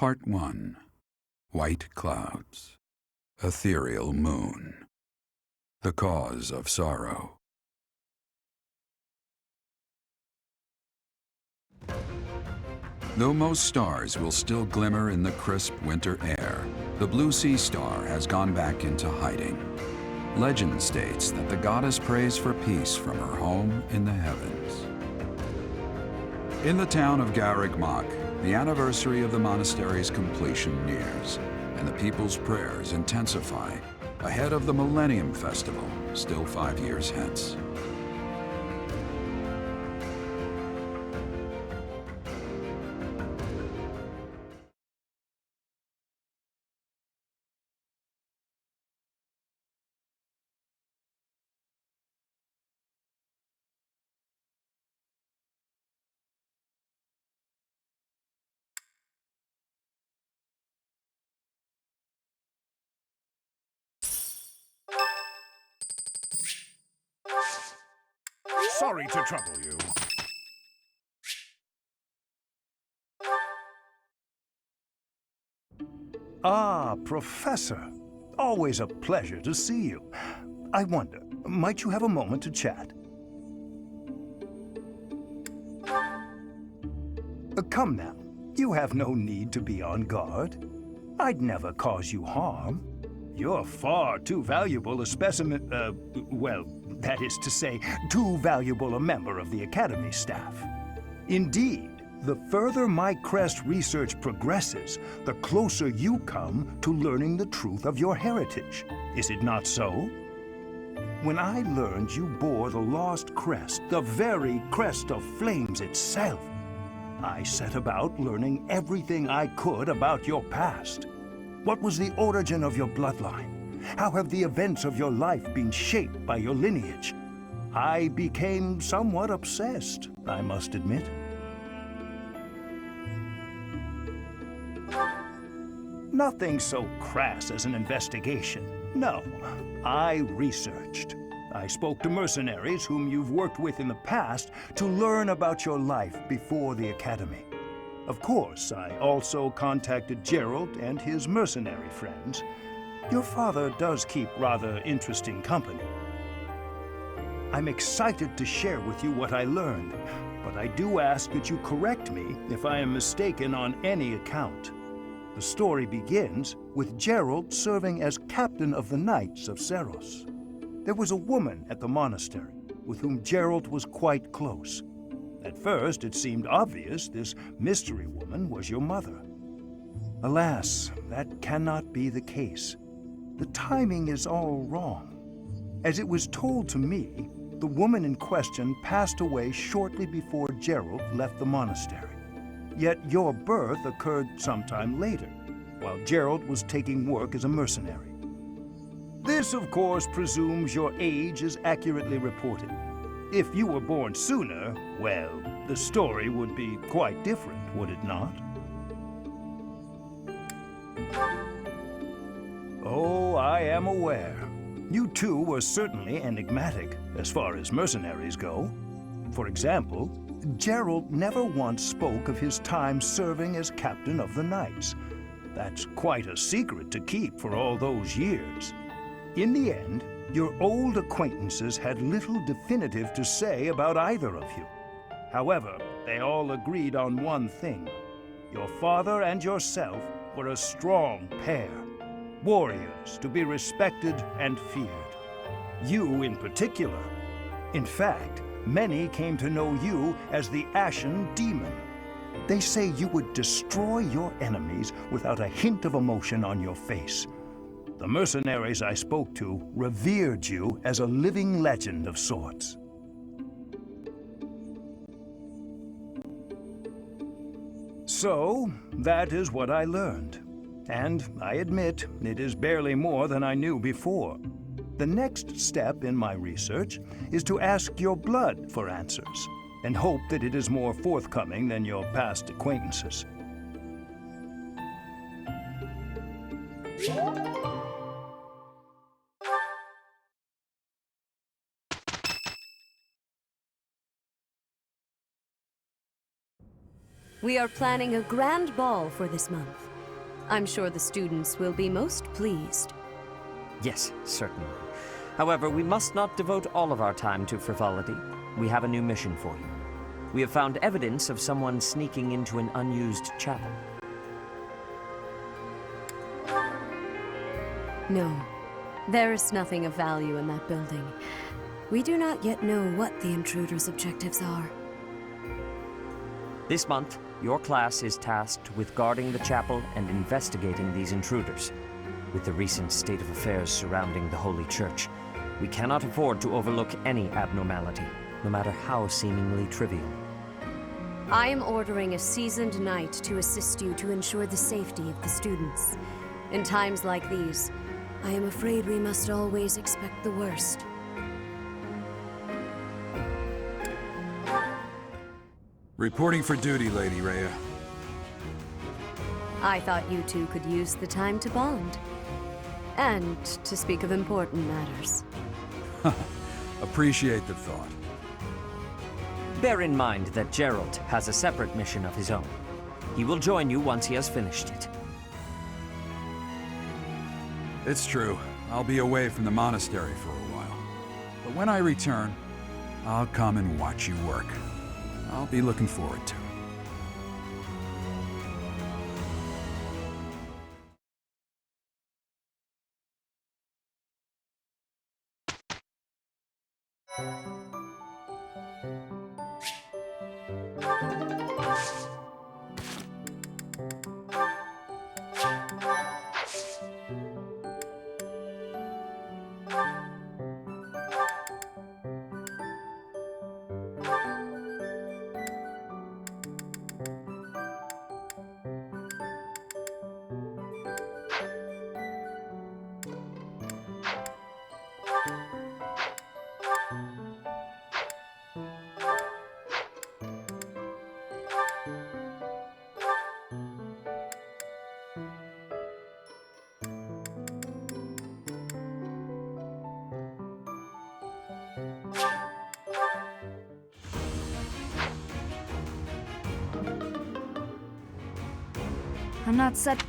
Part 1. White Clouds. Ethereal Moon. The Cause of Sorrow. Though most stars will still glimmer in the crisp winter air, the blue sea star has gone back into hiding. Legend states that the goddess prays for peace from her home in the heavens. In the town of Garreg-Mach, the anniversary of the monastery's completion nears, and the people's prayers intensify ahead of the Millennium Festival, still 5 years hence. Sorry to trouble you. Ah, Professor. Always a pleasure to see you. I wonder, might you have a moment to chat? Come now. You have no need to be on guard. I'd never cause you harm. You're far too valuable a specimen, well, that is to say, too valuable a member of the Academy staff. Indeed, the further my crest research progresses, the closer you come to learning the truth of your heritage. Is it not so? When I learned you bore the lost crest, the very crest of flames itself, I set about learning everything I could about your past. What was the origin of your bloodline? How have the events of your life been shaped by your lineage? I became somewhat obsessed, I must admit. Nothing so crass as an investigation. No, I researched. I spoke to mercenaries whom you've worked with in the past to learn about your life before the Academy. Of course, I also contacted Gerald and his mercenary friends. Your father does keep rather interesting company. I'm excited to share with you what I learned, but I do ask that you correct me if I am mistaken on any account. The story begins with Gerald serving as captain of the Knights of Seros. There was a woman at the monastery with whom Gerald was quite close. At first, it seemed obvious this mystery woman was your mother. Alas, that cannot be the case. The timing is all wrong. As it was told to me, the woman in question passed away shortly before Gerald left the monastery. Yet your birth occurred sometime later, while Gerald was taking work as a mercenary. This, of course, presumes your age is accurately reported. If you were born sooner, well, the story would be quite different, would it not? Oh, I am aware. You too were certainly enigmatic, as far as mercenaries go. For example, Gerald never once spoke of his time serving as captain of the Knights. That's quite a secret to keep for all those years. In the end, your old acquaintances had little definitive to say about either of you. However, they all agreed on one thing. Your father and yourself were a strong pair, warriors to be respected and feared. You in particular. In fact, many came to know you as the Ashen Demon. They say you would destroy your enemies without a hint of emotion on your face. The mercenaries I spoke to revered you as a living legend of sorts. So, that is what I learned. And I admit, it is barely more than I knew before. The next step in my research is to ask your blood for answers, and hope that it is more forthcoming than your past acquaintances. We are planning a grand ball for this month. I'm sure the students will be most pleased. Yes, certainly. However, we must not devote all of our time to frivolity. We have a new mission for you. We have found evidence of someone sneaking into an unused chapel. No, there is nothing of value in that building. We do not yet know what the intruder's objectives are. This month, your class is tasked with guarding the chapel and investigating these intruders. With the recent state of affairs surrounding the Holy Church, we cannot afford to overlook any abnormality, no matter how seemingly trivial. I am ordering a seasoned knight to assist you to ensure the safety of the students. In times like these, I am afraid we must always expect the worst. Reporting for duty, Lady Rhea. I thought you two could use the time to bond. And to speak of important matters. Appreciate the thought. Bear in mind that Gerald has a separate mission of his own. He will join you once he has finished it. It's true. I'll be away from the monastery for a while. But when I return, I'll come and watch you work. I'll be looking forward to it. I'm not set.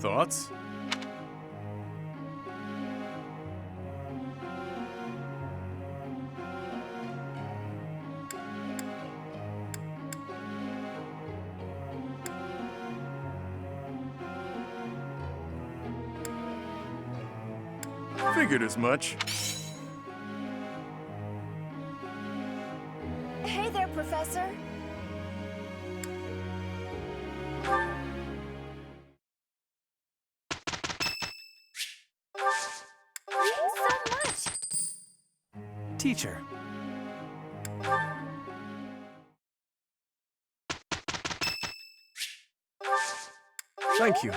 Thoughts? Figured as much. Hey there, Professor. Thanks so much. Teacher. Thank you.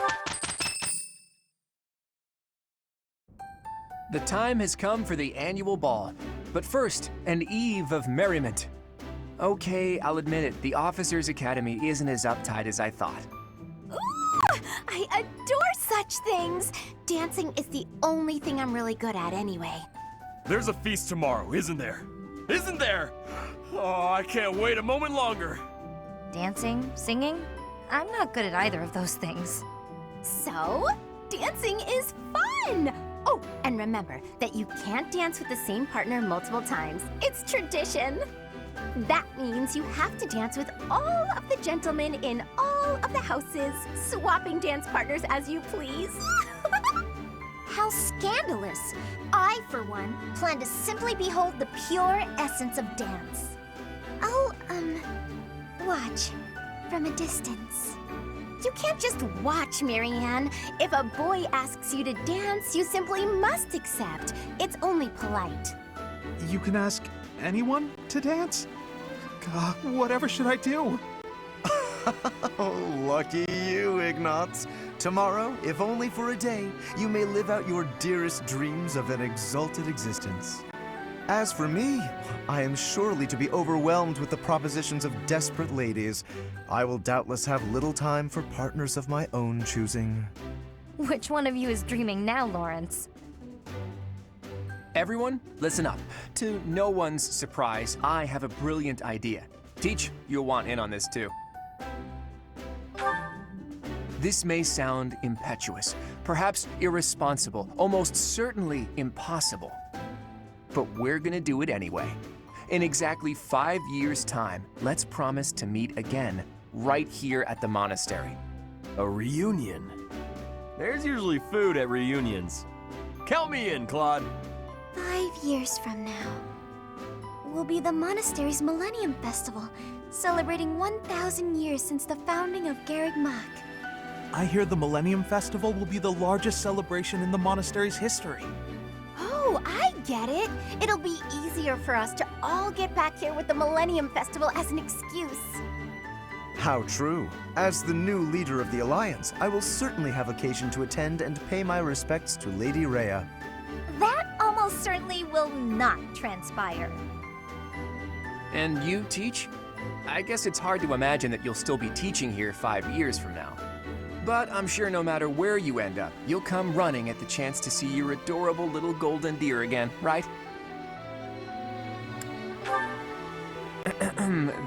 The time has come for the annual ball. But first, an eve of merriment. Okay, I'll admit it, the Officers' Academy isn't as uptight as I thought. Ooh, I adore such things. Dancing is the only thing I'm really good at anyway. There's a feast tomorrow, isn't there? Isn't there? Oh, I can't wait a moment longer. Dancing? Singing? I'm not good at either of those things. So, dancing is fun! Oh, and remember that you can't dance with the same partner multiple times. It's tradition. That means you have to dance with all of the gentlemen in all of the houses, swapping dance partners as you please. How scandalous! I, for one, plan to simply behold the pure essence of dance. I'll, watch from a distance. You can't just watch, Marianne. If a boy asks you to dance, you simply must accept. It's only polite. You can ask anyone to dance? God, whatever should I do? Oh, lucky you, Ignatz. Tomorrow, if only for a day, you may live out your dearest dreams of an exalted existence. As for me, I am surely to be overwhelmed with the propositions of desperate ladies. I will doubtless have little time for partners of my own choosing. Which one of you is dreaming now, Lawrence? Everyone, listen up. To no one's surprise, I have a brilliant idea. Teach, you'll want in on this too. This may sound impetuous, perhaps irresponsible, almost certainly impossible. But we're gonna do it anyway. In exactly 5 years' time, let's promise to meet again, right here at the monastery. A reunion? There's usually food at reunions. Count me in, Claude. 5 years from now will be the monastery's Millennium Festival, celebrating 1,000 years since the founding of Garreg Mach. I hear the Millennium Festival will be the largest celebration in the monastery's history. Oh, I get it. It'll be easier for us to all get back here with the Millennium Festival as an excuse. How true. As the new leader of the Alliance, I will certainly have occasion to attend and pay my respects to Lady Rhea. That almost certainly will not transpire. And you, Teach? I guess it's hard to imagine that you'll still be teaching here 5 years from now. But I'm sure no matter where you end up, you'll come running at the chance to see your adorable little golden deer again, right?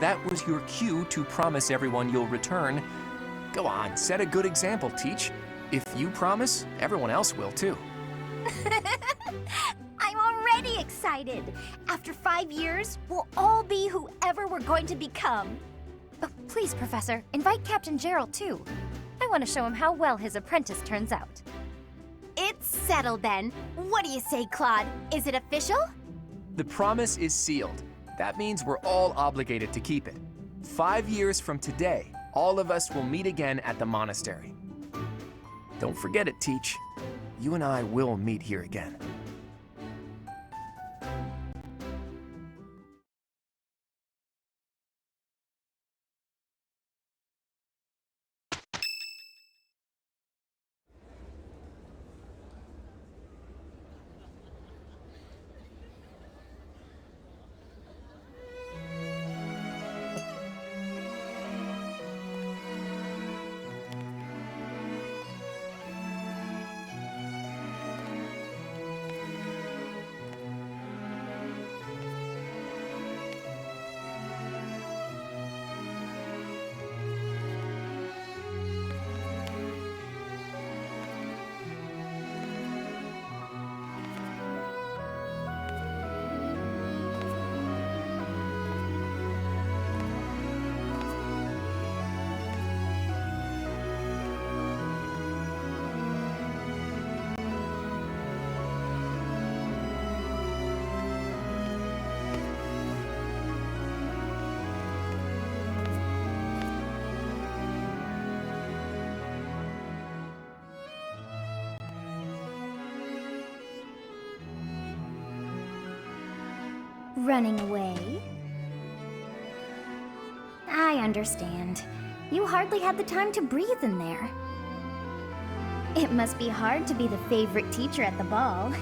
That was your cue to promise everyone you'll return. Go on, set a good example, Teach. If you promise, everyone else will too. I'm already excited. After 5 years, we'll all be whoever we're going to become. Oh, please, Professor, invite Captain Gerald too. I want to show him how well his apprentice turns out. It's settled then. What do you say, Claude? Is it official? The promise is sealed. That means we're all obligated to keep it. 5 years from today, all of us will meet again at the monastery. Don't forget it, Teach. You and I will meet here again. Running away? I understand. You hardly had the time to breathe in there. It must be hard to be the favorite teacher at the ball.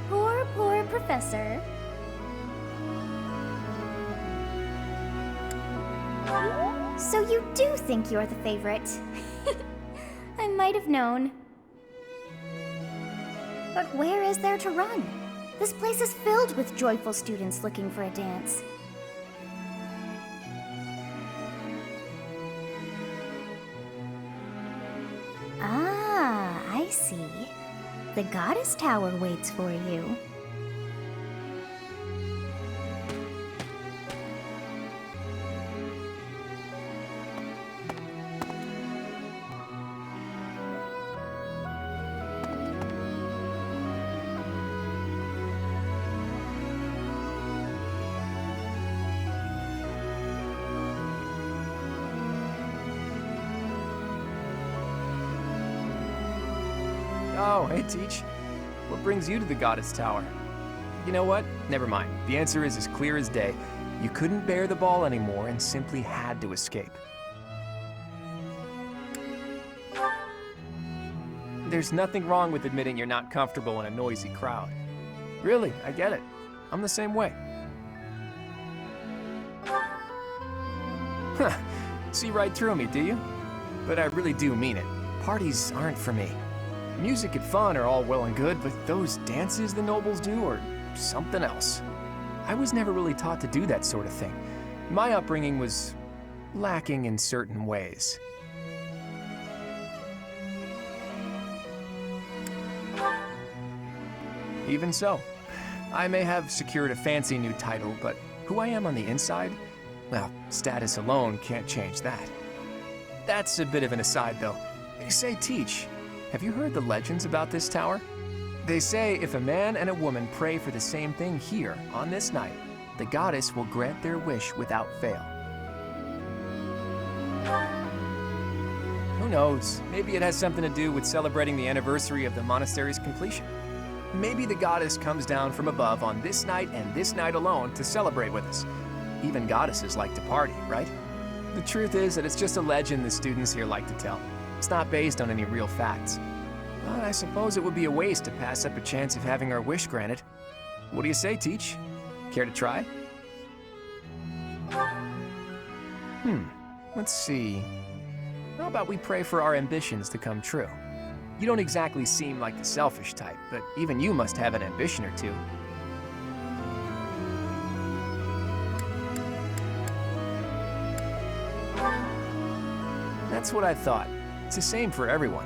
Poor professor. So you do think you're the favorite? I might have known. But where is there to run? This place is filled with joyful students looking for a dance. Ah, I see. The Goddess Tower waits for you. Oh, hey, Teach. What brings you to the Goddess Tower? You know what? Never mind. The answer is as clear as day. You couldn't bear the ball anymore and simply had to escape. There's nothing wrong with admitting you're not comfortable in a noisy crowd. Really, I get it. I'm the same way. Huh. See right through me, do you? But I really do mean it. Parties aren't for me. Music and fun are all well and good, but those dances the nobles do are something else. I was never really taught to do that sort of thing. My upbringing was lacking in certain ways. Even so, I may have secured a fancy new title, but who I am on the inside? Well, status alone can't change that. That's a bit of an aside, though. Say, Teach, have you heard the legends about this tower? They say if a man and a woman pray for the same thing here, on this night, the goddess will grant their wish without fail. Who knows? Maybe it has something to do with celebrating the anniversary of the monastery's completion. Maybe the goddess comes down from above on this night and this night alone to celebrate with us. Even goddesses like to party, right? The truth is that it's just a legend the students here like to tell. It's not based on any real facts. But I suppose it would be a waste to pass up a chance of having our wish granted. What do you say, Teach? Care to try? Let's see. How about we pray for our ambitions to come true? You don't exactly seem like the selfish type, but even you must have an ambition or two. That's what I thought. It's the same for everyone.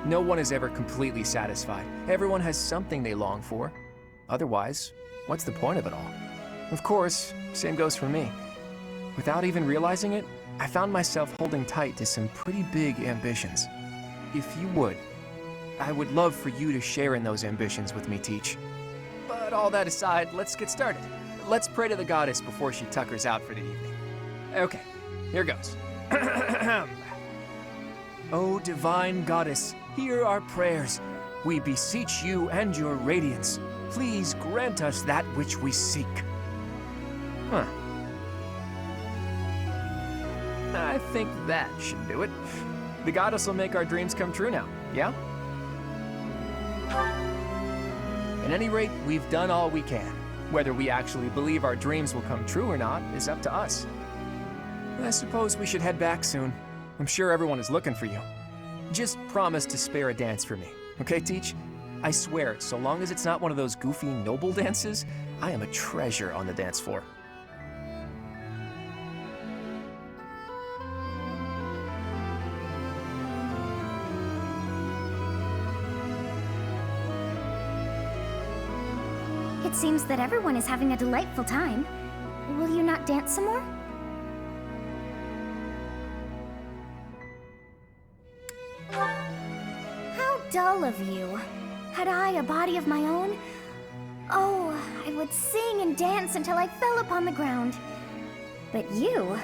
No one is ever completely satisfied. Everyone has something they long for. Otherwise, what's the point of it all? Of course, same goes for me. Without even realizing it, I found myself holding tight to some pretty big ambitions. If you would, I would love for you to share in those ambitions with me, Teach. But all that aside, let's get started. Let's pray to the goddess before she tuckers out for the evening. Okay, here goes. O divine goddess, hear our prayers. We beseech you and your radiance. Please grant us that which we seek. I think that should do it. The goddess will make our dreams come true now, yeah? At any rate, we've done all we can. Whether we actually believe our dreams will come true or not is up to us. I suppose we should head back soon. I'm sure everyone is looking for you. Just promise to spare a dance for me, okay, Teach? I swear, so long as it's not one of those goofy noble dances, I am a treasure on the dance floor. It seems that everyone is having a delightful time. Will you not dance some more? How dull of you. Had I a body of my own? Oh, I would sing and dance until I fell upon the ground. But you...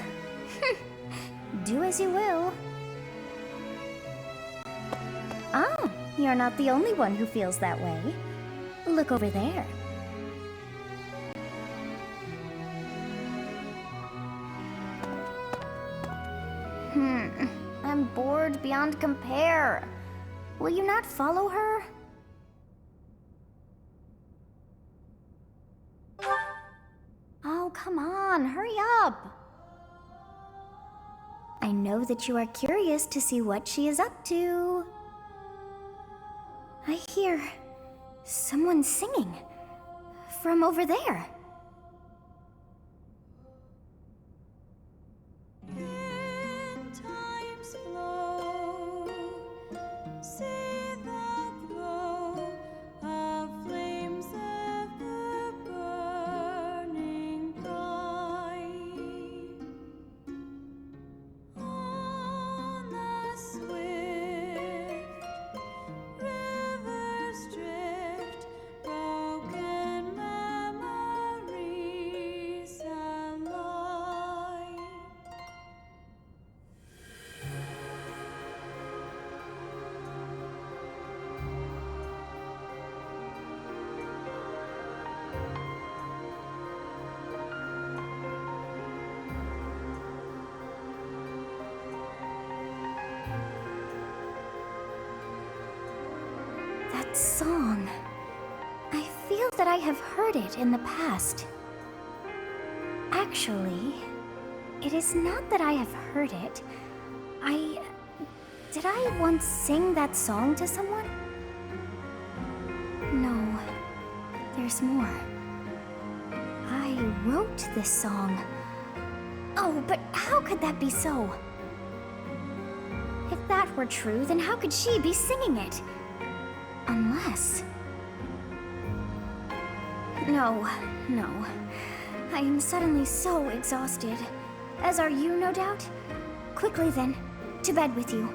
do as you will. Oh, you're not the only one who feels that way. Look over there. I'm bored beyond compare. Will you not follow her? Oh, come on, hurry up. I know that you are curious to see what she is up to. I hear someone singing from over there. That song. I feel that I have heard it in the past. Actually, it is not that I have heard it. Did I once sing that song to someone? No, there's more. I wrote this song. Oh, but how could that be so? If that were true, then how could she be singing it? Unless... No. I am suddenly so exhausted. As are you, no doubt? Quickly then, to bed with you.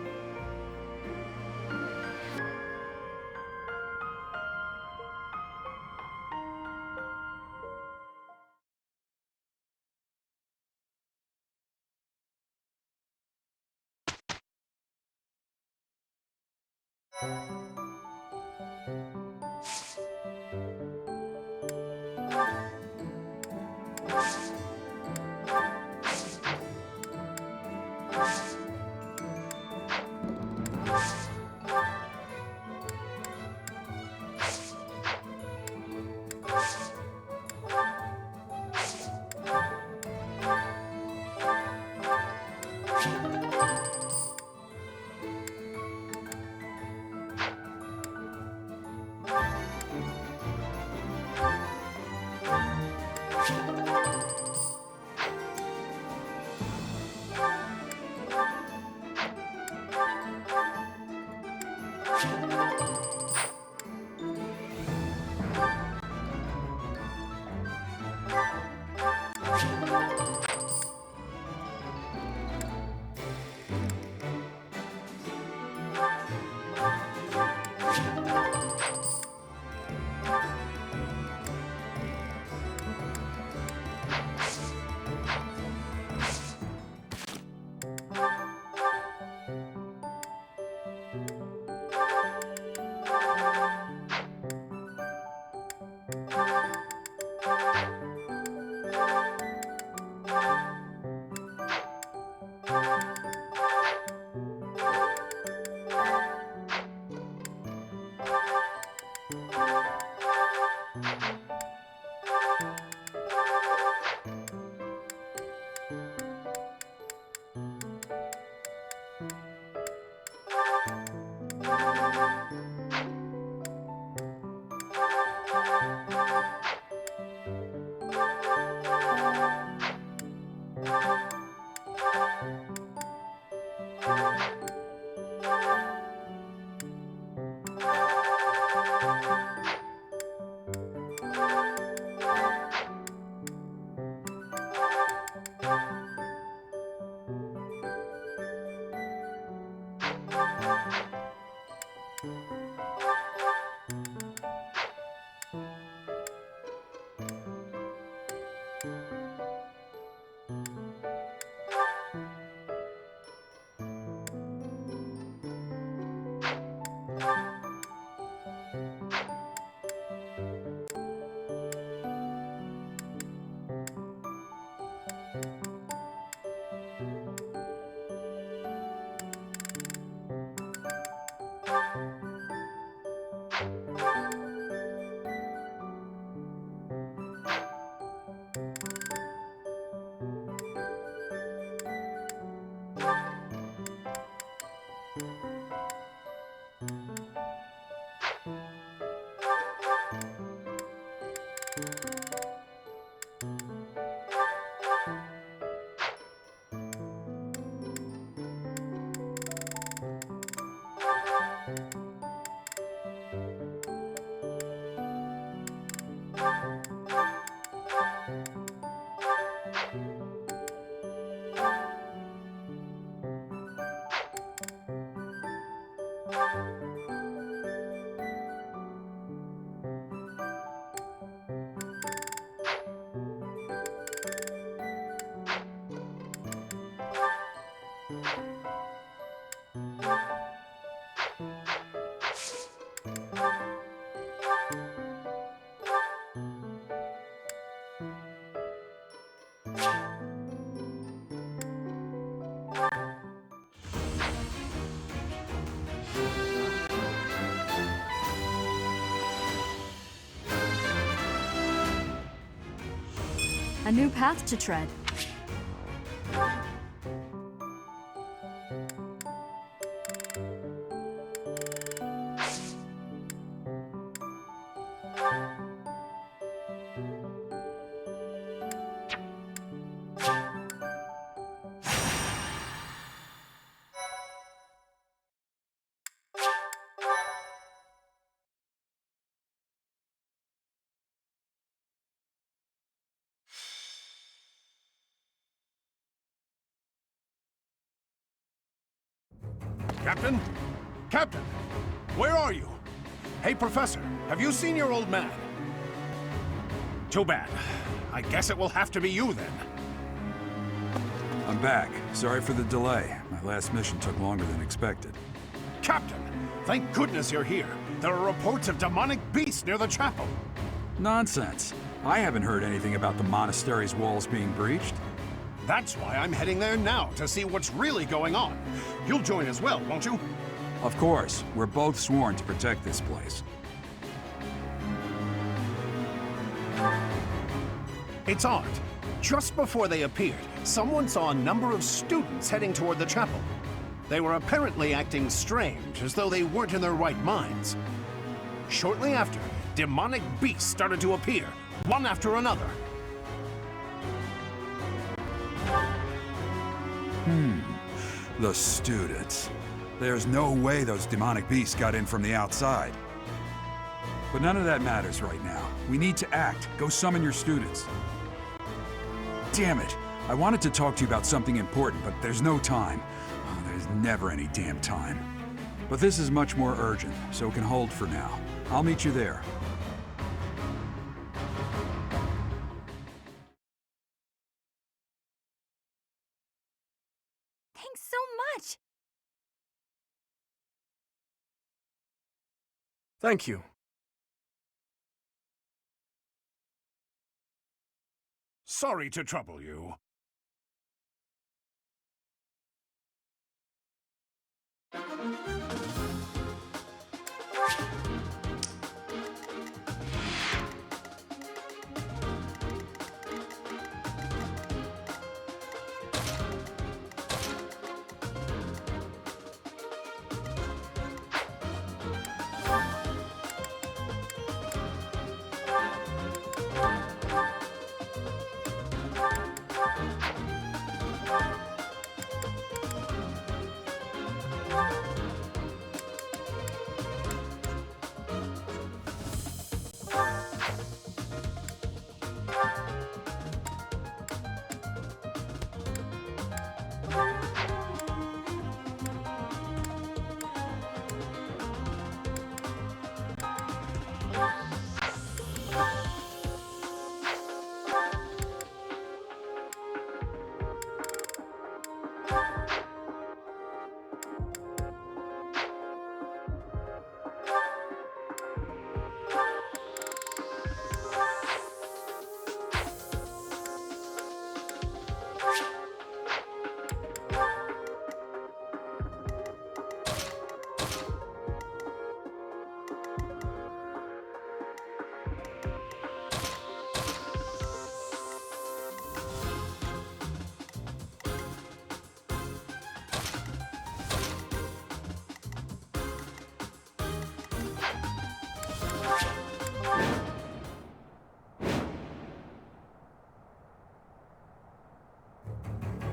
A new path to tread. Captain? Captain! Where are you? Hey, Professor, have you seen your old man? Too bad. I guess it will have to be you then. I'm back. Sorry for the delay. My last mission took longer than expected. Captain, thank goodness you're here. There are reports of demonic beasts near the chapel. Nonsense. I haven't heard anything about the monastery's walls being breached. That's why I'm heading there now, to see what's really going on. You'll join as well, won't you? Of course. We're both sworn to protect this place. It's odd. Just before they appeared, someone saw a number of students heading toward the chapel. They were apparently acting strange, as though they weren't in their right minds. Shortly after, demonic beasts started to appear, one after another. The students. There's no way those demonic beasts got in from the outside. But none of that matters right now. We need to act. Go summon your students. Damn it. I wanted to talk to you about something important, but there's no time. Oh, there's never any damn time. But this is much more urgent, so it can hold for now. I'll meet you there. Thanks so much! Thank you. Sorry to trouble you.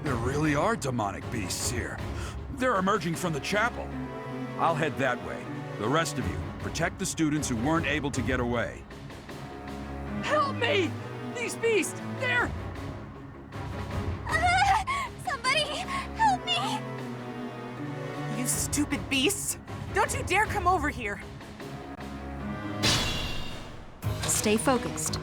There really are demonic beasts here. They're emerging from the chapel. I'll head that way. The rest of you, protect the students who weren't able to get away. Help me! These beasts, they're... Somebody, help me! You stupid beasts! Don't you dare come over here! Stay focused.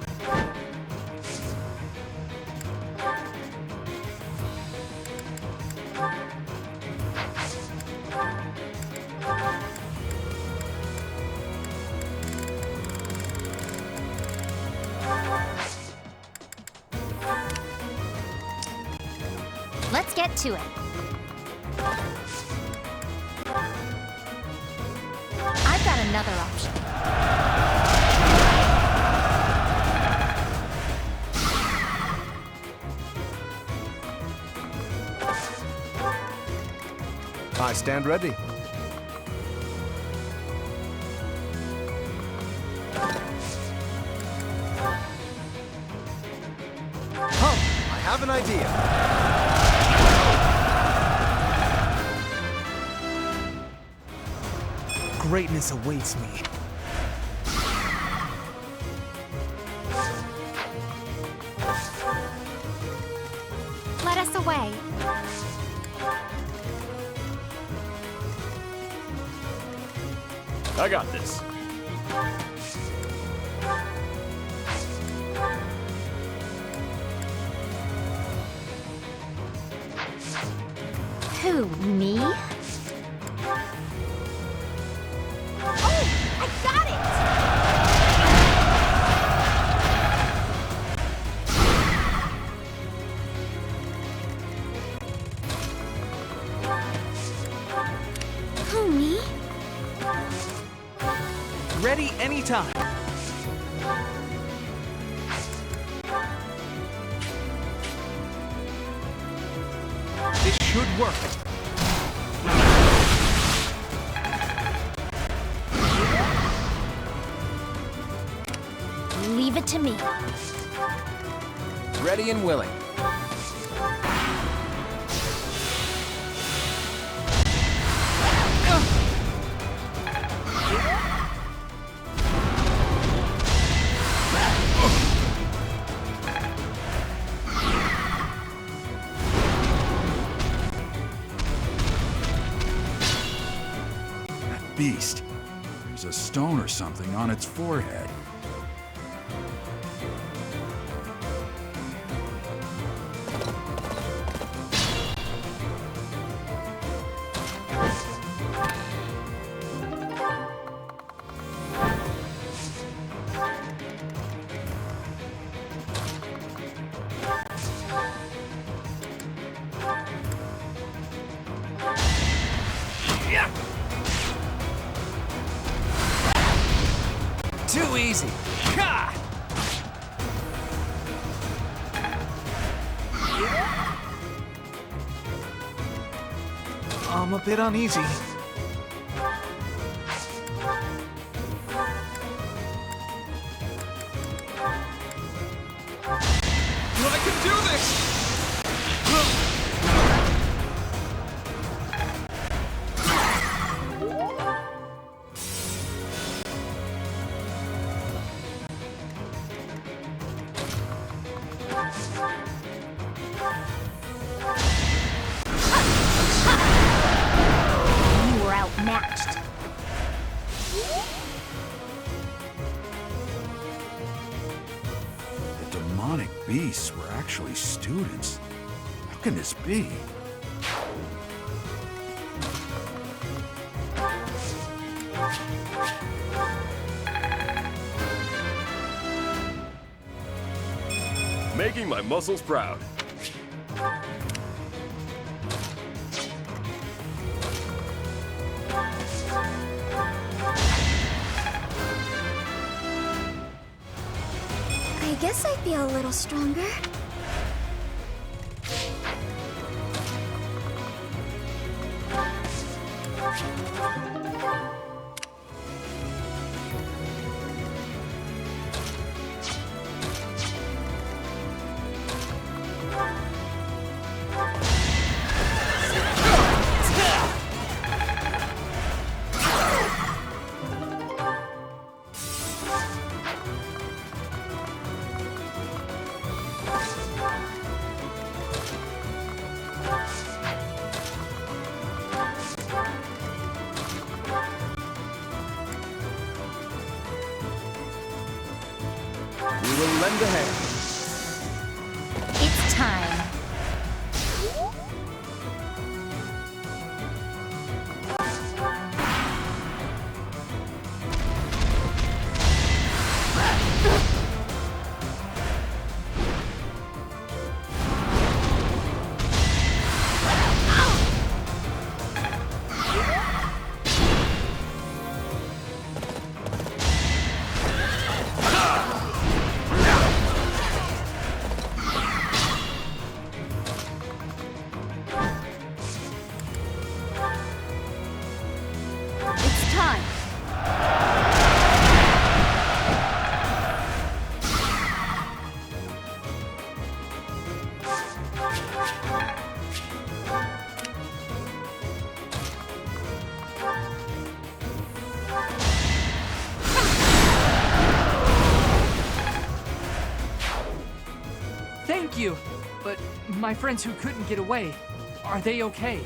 Let's get to it. I've got another option. I stand ready. Come, I have an idea. Greatness awaits me. Let us away. I got this. Who, me? Oh, I got it! Who, me? Ready anytime. This should work. Leave it to me. Ready and willing. That beast. There's a stone or something on its forehead. Too easy. Ha! I'm a bit uneasy. I can do this! You were outmatched. The demonic beasts were actually students. How can this be? Making my muscles proud. I guess I feel a little stronger. We will lend a hand. It's time. time! Thank you! But my friends who couldn't get away, are they okay?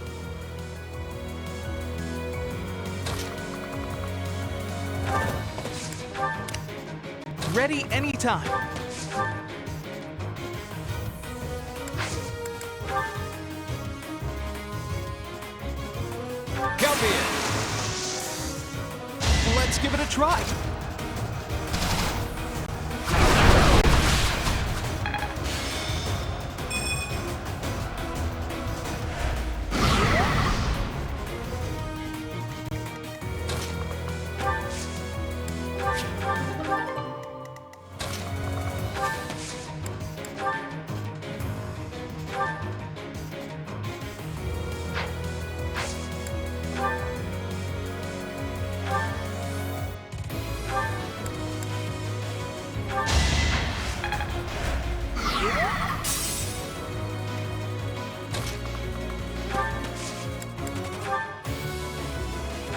Ready anytime. Copy it! Let's give it a try.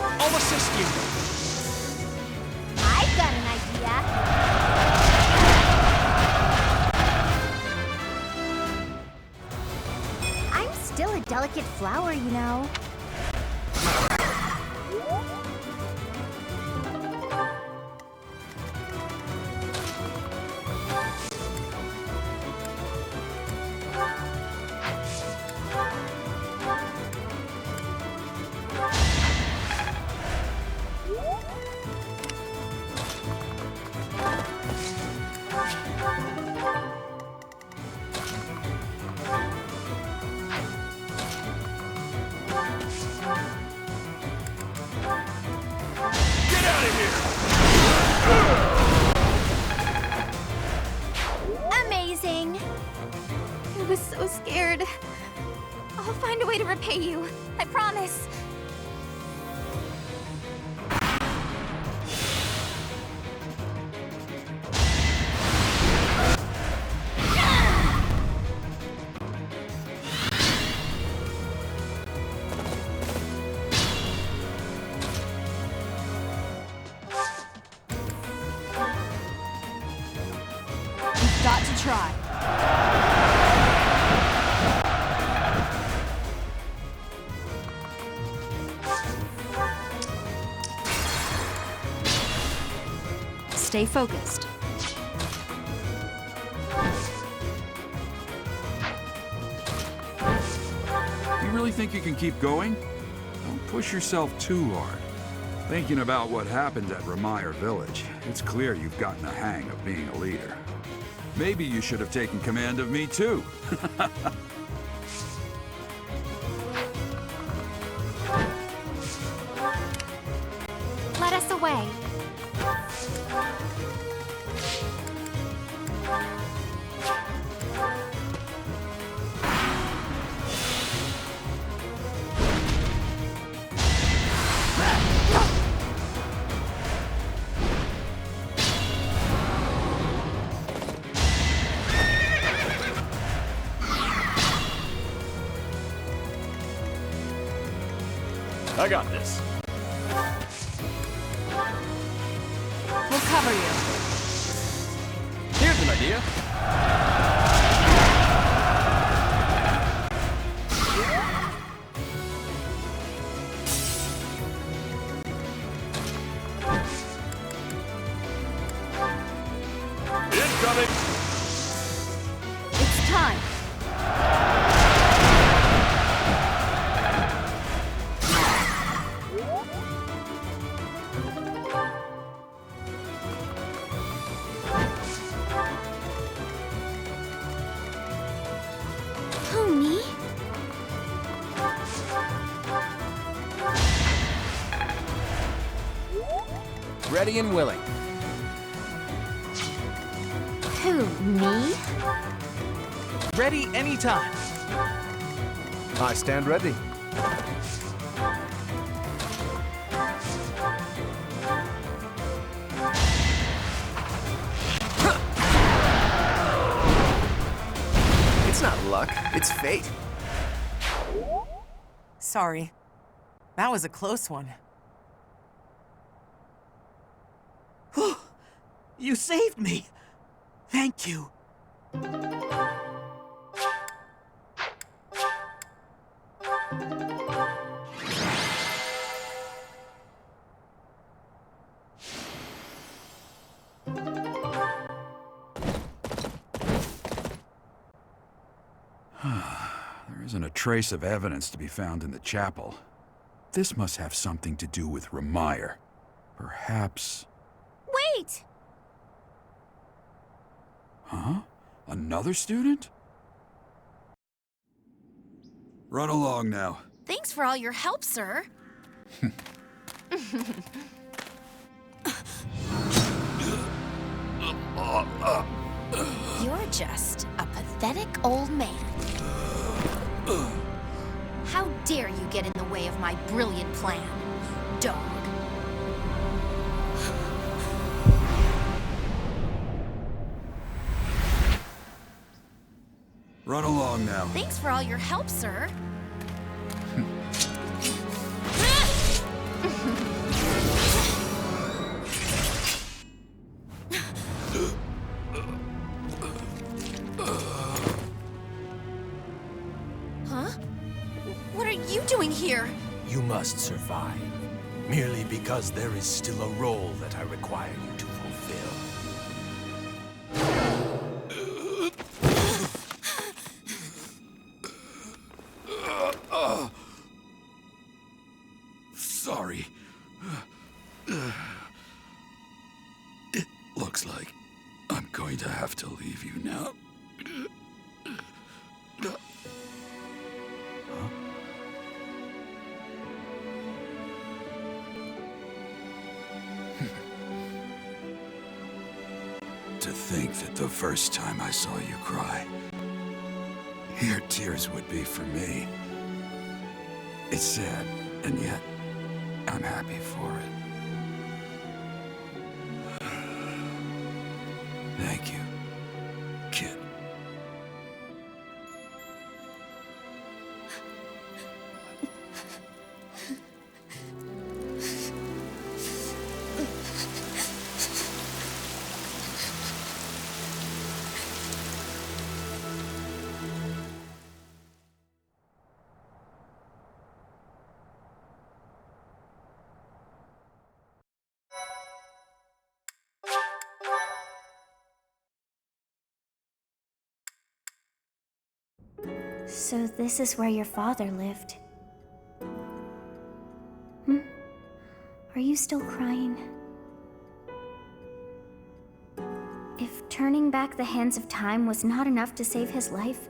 I'll assist you. I've got an idea. I'm still a delicate flower, you know. Get out of here! Amazing. I was so scared. I'll find a way to repay you. I promise. You've got to try. Stay focused. You really think you can keep going? Don't push yourself too hard. Thinking about what happened at Ramire Village, it's clear you've gotten a hang of being a leader. Maybe you should have taken command of me too. Let us away. I got this. We'll cover you. Here's an idea. Incoming! It's time. Who, me? Ready and willing. Who, me? Ready anytime. I stand ready. It's fate. Sorry. That was a close one. You saved me! Thank you. There isn't a trace of evidence to be found in the chapel. This must have something to do with Ramire. Perhaps... Wait! Huh? Another student? Run along now. Thanks for all your help, sir. You're just a pathetic old man. How dare you get in the way of my brilliant plan, dog? Run along now. Thanks for all your help, sir. Huh? What are you doing here? You must survive, merely because there is still a role that I require you to fulfill. Sorry. It looks like I'm going to have to leave you now. To think that the first time I saw you cry, your tears would be for me. It's sad, and yet I'm happy for it. Thank you, kid. So this is where your father lived. Are you still crying? If turning back the hands of time was not enough to save his life,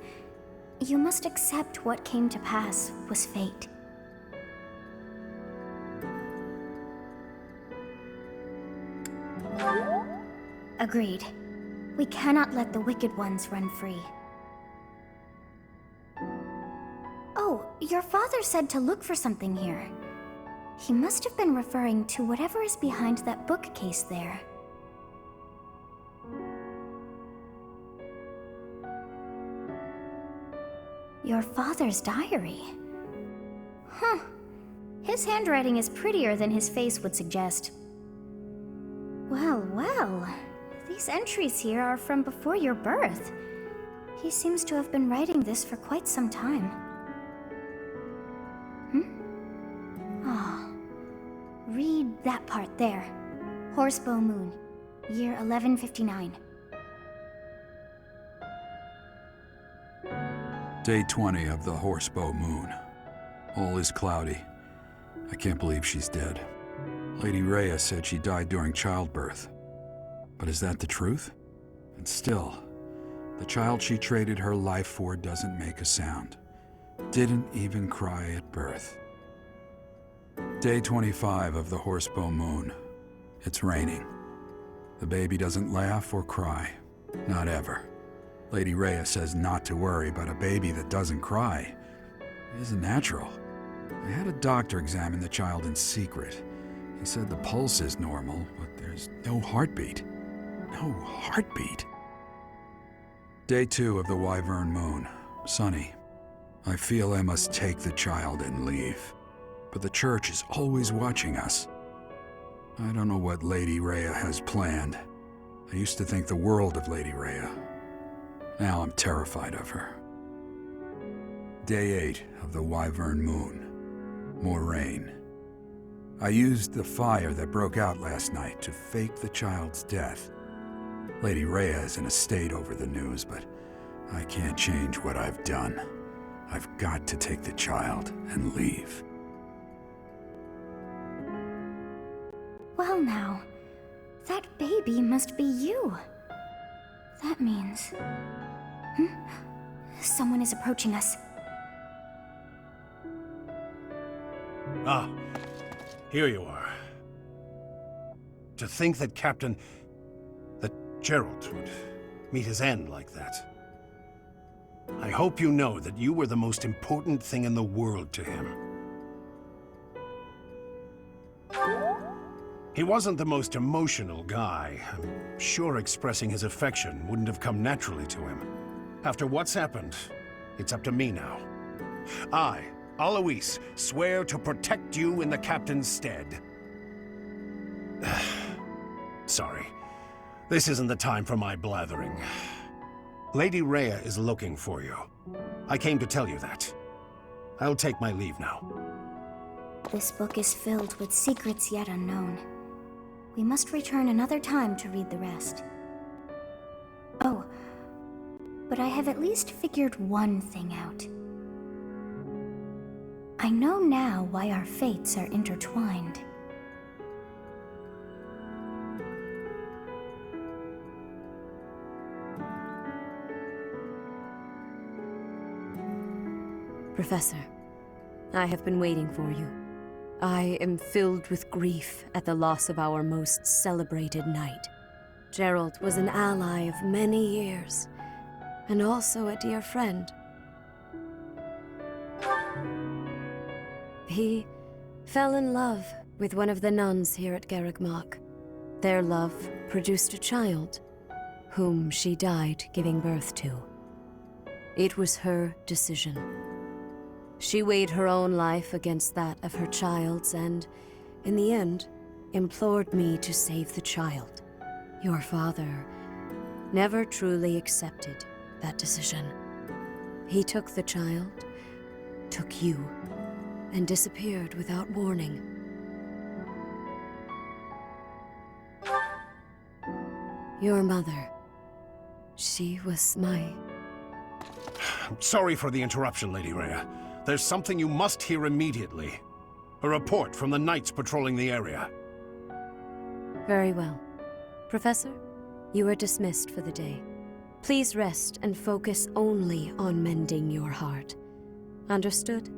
you must accept what came to pass was fate. Agreed. We cannot let the wicked ones run free. Oh, your father said to look for something here. He must have been referring to whatever is behind that bookcase there. Your father's diary. Huh. His handwriting is prettier than his face would suggest. Well, well. These entries here are from before your birth. He seems to have been writing this for quite some time. Read that part there. Horsebow Moon, year 1159. Day 20 of the Horsebow Moon. All is cloudy. I can't believe she's dead. Lady Rhea said she died during childbirth. But is that the truth? And still, the child she traded her life for doesn't make a sound. Didn't even cry at birth. Day 25 of the Horsebow Moon. It's raining. The baby doesn't laugh or cry. Not ever. Lady Rhea says not to worry about a baby that doesn't cry. It isn't natural. I had a doctor examine the child in secret. He said the pulse is normal, but there's no heartbeat. No heartbeat. Day 2 of the Wyvern Moon. Sonny, I feel I must take the child and leave. But the church is always watching us. I don't know what Lady Rhea has planned. I used to think the world of Lady Rhea. Now I'm terrified of her. Day 8 of the Wyvern Moon. More rain. I used the fire that broke out last night to fake the child's death. Lady Rhea is in a state over the news, but I can't change what I've done. I've got to take the child and leave. Well now, that baby must be you. That means... Someone is approaching us. Ah, here you are. To think that that Gerald would meet his end like that. I hope you know that you were the most important thing in the world to him. He wasn't the most emotional guy. I'm sure expressing his affection wouldn't have come naturally to him. After what's happened, it's up to me now. I, Alois, swear to protect you in the captain's stead. Sorry. This isn't the time for my blathering. Lady Rhea is looking for you. I came to tell you that. I'll take my leave now. This book is filled with secrets yet unknown. We must return another time to read the rest. Oh, but I have at least figured one thing out. I know now why our fates are intertwined. Professor, I have been waiting for you. I am filled with grief at the loss of our most celebrated knight. Gerald was an ally of many years, and also a dear friend. He fell in love with one of the nuns here at Garreg-Mach. Their love produced a child, whom she died giving birth to. It was her decision. She weighed her own life against that of her child's and, in the end, implored me to save the child. Your father never truly accepted that decision. He took the child, took you, and disappeared without warning. Your mother, she was my... I'm sorry for the interruption, Lady Rhea. There's something you must hear immediately. A report from the knights patrolling the area. Very well. Professor, you are dismissed for the day. Please rest and focus only on mending your heart. Understood?